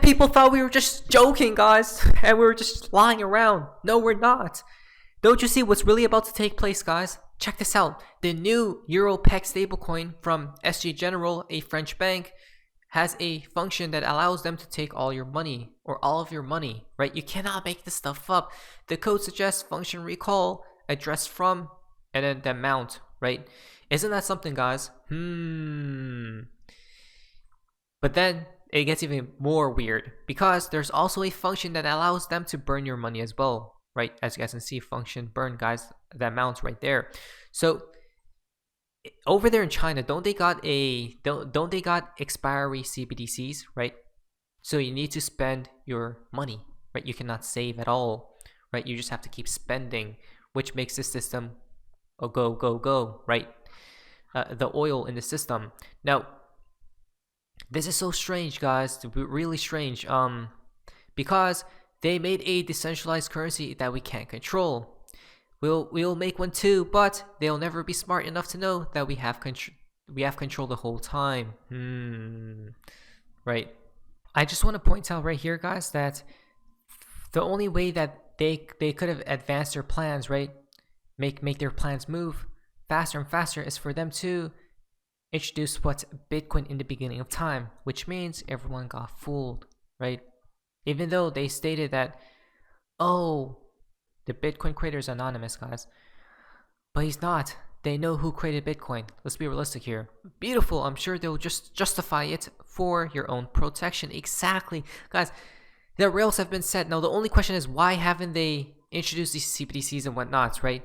people thought we were just joking, guys, and we were just lying around. No, we're not. Don't you see what's really about to take place, guys? Check this out. The new Euro peg stablecoin from SG General, a French bank, has a function that allows them to take all your money, or all of your money, right? You cannot make this stuff up. The code suggests function recall, address from, and then the amount, right? Isn't that something, guys? But then it gets even more weird, because there's also a function that allows them to burn your money as well, right? As you guys can see, function burn, guys, the amount right there. So over there in China, don't they got expiry CBDCs, right? So you need to spend your money, right? You cannot save at all, right? You just have to keep spending, which makes the system go, right? The oil in the system. Now, this is so strange, guys. Really strange. Because they made a decentralized currency that we can't control. We'll make one too, but they'll never be smart enough to know that we have control the whole time. Right. I just want to point out right here, guys, that the only way that they could have advanced their plans, right, make their plans move faster and faster, is for them to introduce what Bitcoin in the beginning of time, which means everyone got fooled, right? Even though they stated that, oh, the Bitcoin creator is anonymous, guys, but he's not. They know who created Bitcoin. Let's be realistic here. Beautiful. I'm sure they'll just justify it for your own protection. Exactly, guys. The rails have been set. Now the only question is, why haven't they introduced these CBDCs and whatnots, right?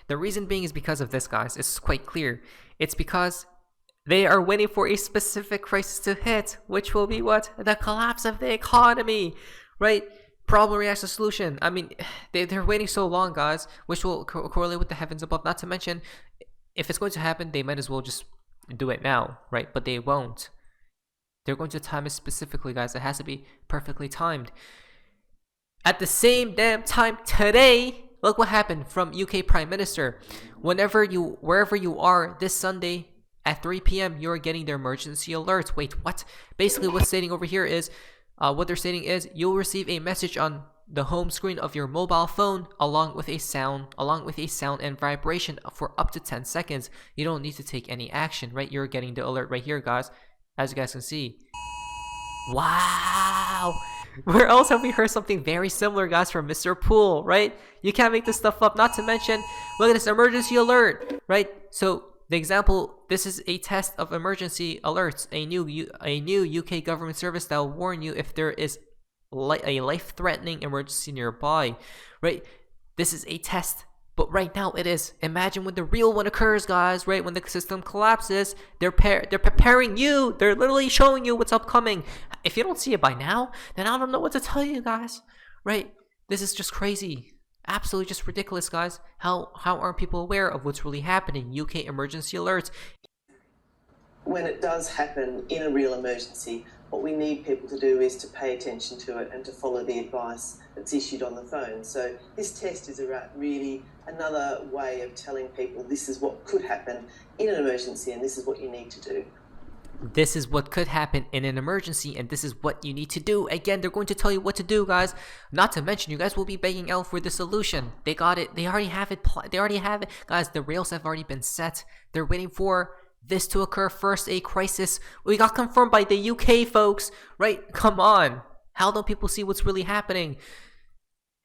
The reason being is because of this, guys. It's quite clear. It's because they are waiting for a specific crisis to hit, which will be what? The collapse of the economy, right? Problem, reaction, solution. I mean, they're waiting so long, guys, which will correlate with the heavens above. Not to mention, if it's going to happen, they might as well just do it now, right? But they won't. They're going to time it specifically, guys. It has to be perfectly timed. At the same damn time today, look what happened from UK Prime Minister. Wherever you are this Sunday at 3 p.m., you're getting their emergency alert. Wait, what? Basically, what's stating over here is, what they're stating is, you'll receive a message on the home screen of your mobile phone along with a sound and vibration for up to 10 seconds. You don't need to take any action, right? You're getting the alert right here, guys, as you guys can see. Wow. Where else have we heard something very similar, guys, from Mr. Poole, right? You can't make this stuff up. Not to mention, look at this emergency alert, right? So the example, this is a test of emergency alerts, a new UK government service that will warn you if there is a life-threatening emergency nearby, right? This is a test, but right now it is. Imagine when the real one occurs, guys, right? When the system collapses, they're preparing you. They're literally showing you what's upcoming. If you don't see it by now, then I don't know what to tell you, guys, right? This is just crazy. Absolutely just ridiculous, guys. How aren't people aware of what's really happening? UK emergency alerts. When it does happen in a real emergency, what we need people to do is to pay attention to it and to follow the advice that's issued on the phone. So this test is really another way of telling people this is what could happen in an emergency and this is what you need to do. This is what could happen in an emergency, and this is what you need to do. Again, they're going to tell you what to do, guys. Not to mention, you guys will be begging out for the solution. They got it. They already have it. Guys, the rails have already been set. They're waiting for this to occur first, a crisis. We got confirmed by the UK, folks, right? Come on. How don't people see what's really happening?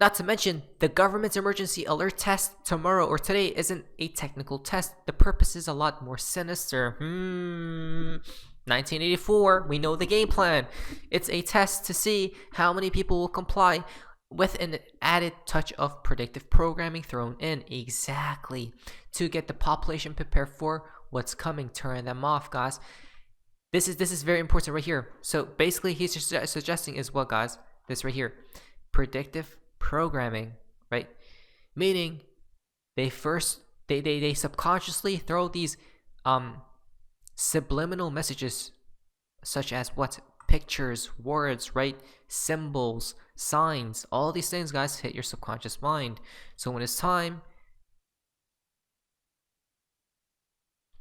Not to mention, the government's emergency alert test tomorrow or today isn't a technical test. The purpose is a lot more sinister. 1984, we know the game plan. It's a test to see how many people will comply, with an added touch of predictive programming thrown in. Exactly. To get the population prepared for what's coming, turn them off, guys. This is very important right here. So basically, he's just suggesting is what, guys? This right here. Predictive programming, right? Meaning they subconsciously throw these subliminal messages, such as what? Pictures, words, right? Symbols, signs, all these things, guys, hit your subconscious mind. So when it's time,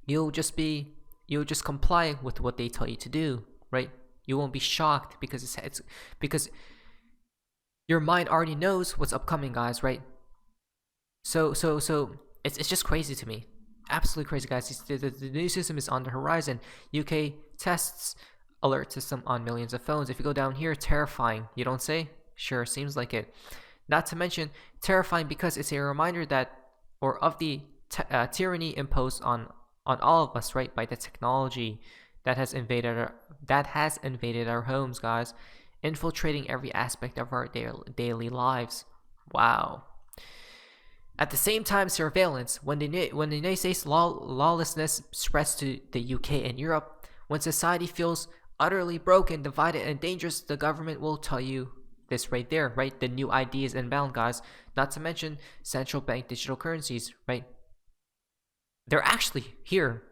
you'll just comply with what they tell you to do, right? You won't be shocked because it's because your mind already knows what's upcoming, guys, right? So it's just crazy to me. Absolutely crazy, guys. The new system is on the horizon. UK tests alert system on millions of phones. If you go down here, terrifying. You don't say? Sure, seems like it. Not to mention terrifying because it's a reminder that, or of the tyranny imposed on all of us, right, by the technology that has invaded our homes, guys, infiltrating every aspect of our daily lives. Wow. At the same time, surveillance, when the United States lawlessness spreads to the UK and Europe, when society feels utterly broken, divided, and dangerous, the government will tell you this right there, right? The new ID is inbound, guys. Not to mention central bank digital currencies, right? They're actually here.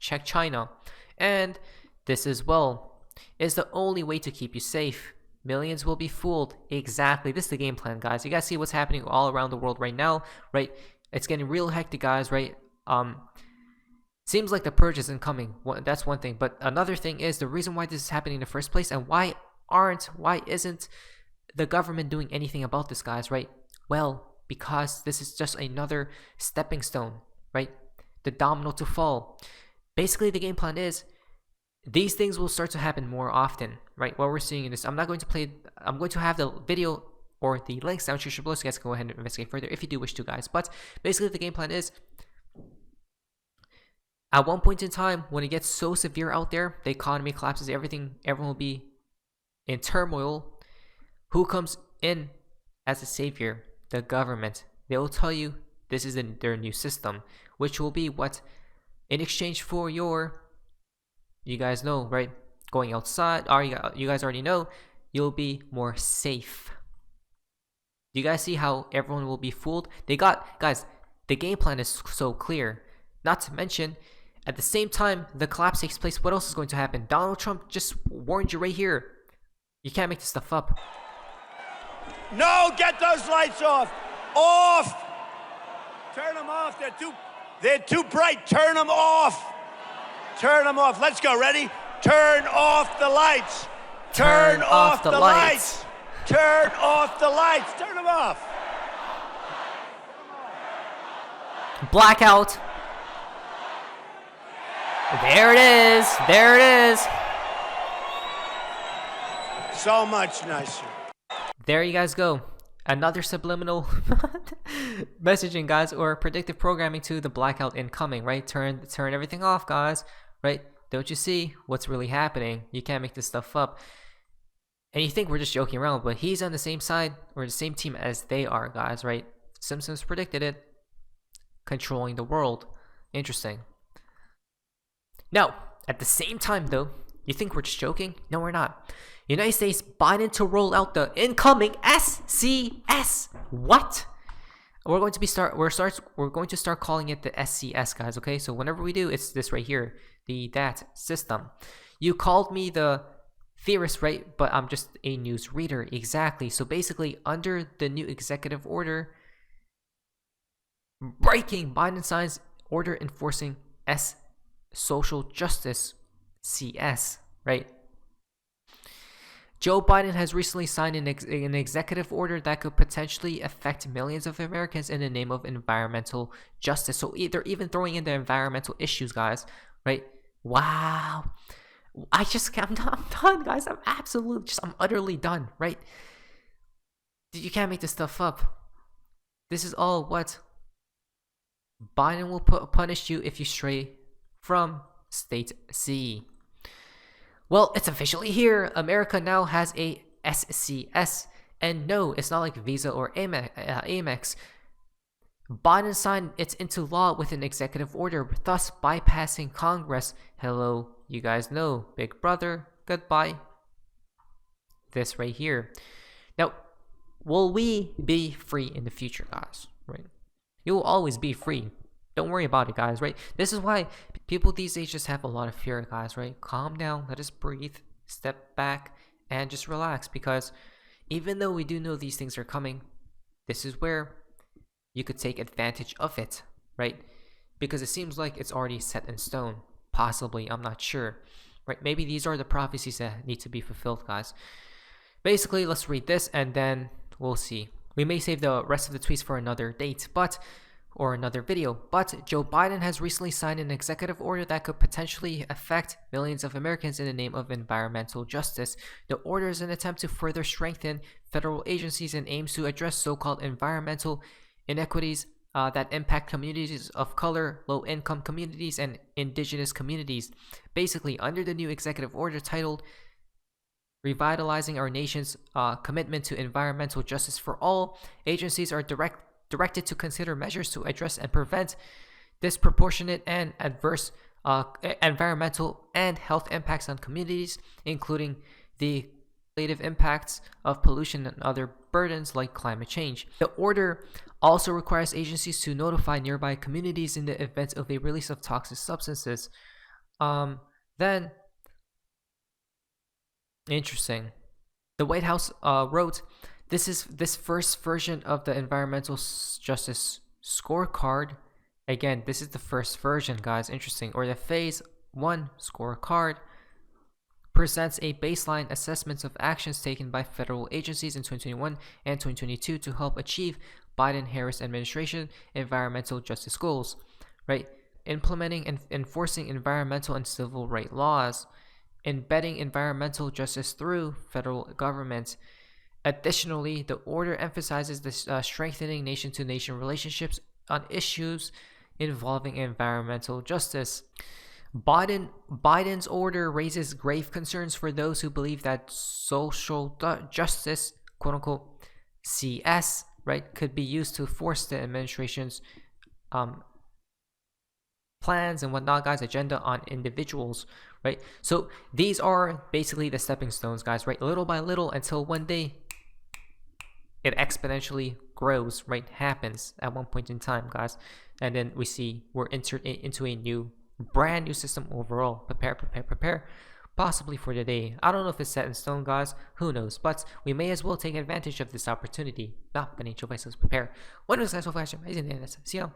Check China. And this as well is the only way to keep you safe. Millions will be fooled. Exactly. This is the game plan, guys. You guys see what's happening all around the world right now, right? It's getting real hectic, guys, right? Seems like the purge isn't coming. That's one thing. But another thing is the reason why this is happening in the first place, and why isn't the government doing anything about this, guys, right? Well, because this is just another stepping stone, right? The domino to fall. Basically, the game plan is these things will start to happen more often, right? What we're seeing in this, I'm going to have the video or the links down below, so you guys can go ahead and investigate further if you do wish to, guys. But basically, the game plan is at one point in time, when it gets so severe out there, the economy collapses, everyone will be in turmoil. Who comes in as a savior? The government. They will tell you this is their new system, which will be what, in exchange for your, you guys know, right? Going outside, you guys already know, you'll be more safe. You guys see how everyone will be fooled? Guys, the game plan is so clear. Not to mention, at the same time the collapse takes place, what else is going to happen? Donald Trump just warned you right here. You can't make this stuff up. No, get those lights off. Off. Turn them off. They're too bright. Turn them off. Turn them off. Let's go. Ready? Turn off the lights. Turn off the lights. Turn off the lights. Turn them off. Blackout. There it is. There it is. So much nicer. There you guys go. Another subliminal messaging, guys, or predictive programming to the blackout incoming, right? Turn everything off, guys, right? Don't you see what's really happening? You can't make this stuff up. And you think we're just joking around, but he's on the same side or the same team as they are, guys, right? Simpsons predicted it. Controlling the world. Interesting. Now, at the same time, though, you think we're just joking? No, we're not. United States Biden to roll out the incoming SCS. What? We're going to start calling it the SCS, guys. Okay, so whenever we do, it's this right here, that system. You called me the theorist, right? But I'm just a news reader. Exactly. So basically, under the new executive order, breaking Biden signs order enforcing social justice, CS, right? Joe Biden has recently signed an executive order that could potentially affect millions of Americans in the name of environmental justice. So they're even throwing in the environmental issues, guys, right? Wow. I'm done, guys. I'm utterly done, right? You can't make this stuff up. This is all what Biden will punish you if you stray from state C. Well, it's officially here. America now has a SCS. And no, it's not like Visa or Amex. Biden signed it into law with an executive order, thus bypassing Congress. Hello, you guys know, Big Brother, goodbye. This right here. Now, will we be free in the future, guys? Right? You will always be free. Don't worry about it, guys, right? This is why people these days just have a lot of fear, guys, right? Calm down, let us breathe, step back, and just relax. Because even though we do know these things are coming, this is where you could take advantage of it, right? Because it seems like it's already set in stone. Possibly, I'm not sure. right? Maybe these are the prophecies that need to be fulfilled, guys. Basically, let's read this and then we'll see. We may save the rest of the tweets for another date, or another video, but Joe Biden has recently signed an executive order that could potentially affect millions of Americans in the name of environmental justice. The order is an attempt to further strengthen federal agencies and aims to address so-called environmental inequities that impact communities of color, low-income communities, and indigenous communities. Basically, under the new executive order titled Revitalizing Our Nation's Commitment to Environmental Justice for All, agencies are directed to consider measures to address and prevent disproportionate and adverse environmental and health impacts on communities, including the cumulative impacts of pollution and other burdens like climate change. The order also requires agencies to notify nearby communities in the event of a release of toxic substances. Then, interesting. The White House wrote, this first version of the Environmental Justice Scorecard. Again, this is the first version, guys. Interesting. Or the Phase 1 Scorecard presents a baseline assessment of actions taken by federal agencies in 2021 and 2022 to help achieve Biden-Harris administration environmental justice goals, right? Implementing and enforcing environmental and civil rights laws, embedding environmental justice through federal government. Additionally, the order emphasizes the strengthening nation-to-nation relationships on issues involving environmental justice. Biden's order raises grave concerns for those who believe that social justice, quote-unquote, CS, right, could be used to force the administration's plans and whatnot, guys, agenda on individuals, right? So these are basically the stepping stones, guys, right? Little by little until one day it exponentially grows, right? Happens at one point in time, guys. And then we see we're entered into a brand new system overall. Prepare, possibly for the day. I don't know if it's set in stone, guys. Who knows? But we may as well take advantage of this opportunity. Financial advice, prepare. One of those guys will flash. See you.